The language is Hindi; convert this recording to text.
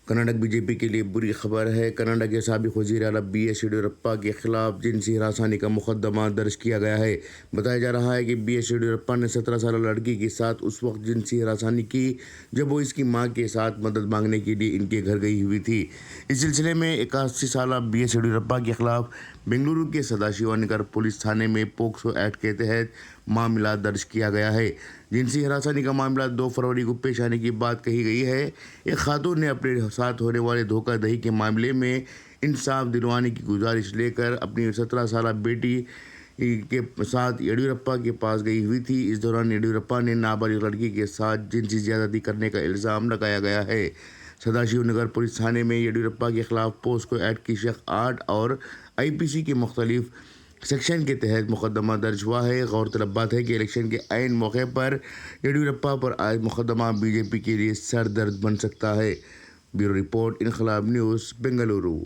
कर्नाटक बीजेपी के लिए बुरी खबर है। कर्नाटक के साबिक वज़ीर आला BS येडियूरप्पा के खिलाफ जिनसी हरासानी का मुकदमा दर्ज किया गया है। बताया जा रहा है कि BS येडियूरप्पा ने 17 साल लड़की के साथ उस वक्त जिनसी हरासानी की जब वो इसकी मां के साथ मदद मांगने के लिए इनके घर गई हुई थी। इस सिलसिले में 81 साल BS येडियूरप्पा के खिलाफ बेंगलुरु के सदाशिवनगर पुलिस थाने में पोक्सो एक्ट के तहत मामला दर्ज किया गया है। जिनसी हरासानी का मामला 2 फरवरी को पेश आने की बात कही गई है। एक खातून ने अपने साथ होने वाले धोखाधड़ी के मामले में इंसाफ दिलवाने की गुजारिश लेकर अपनी 17 साल बेटी के साथ येडियूरप्पा के पास गई हुई थी। इस दौरान येडियूरप्पा ने नाबालिग लड़की के साथ जिनसी ज्यादती करने का इल्ज़ाम लगाया गया है। सदाशिवनगर पुलिस थाने में येडियूरप्पा के खिलाफ पोस्को एक्ट की शक 8 और IPC के मुख्तलिफ सेक्शन के तहत मुकदमा दर्ज हुआ है। गौरतलब बात है कि इलेक्शन के ऐन मौके पर येडियूरप्पा पर आए मुकदमा BJP के लिए सर दर्द बन सकता है। ब्यूरो रिपोर्ट, इनकलाब न्यूज़, बेंगलुरु।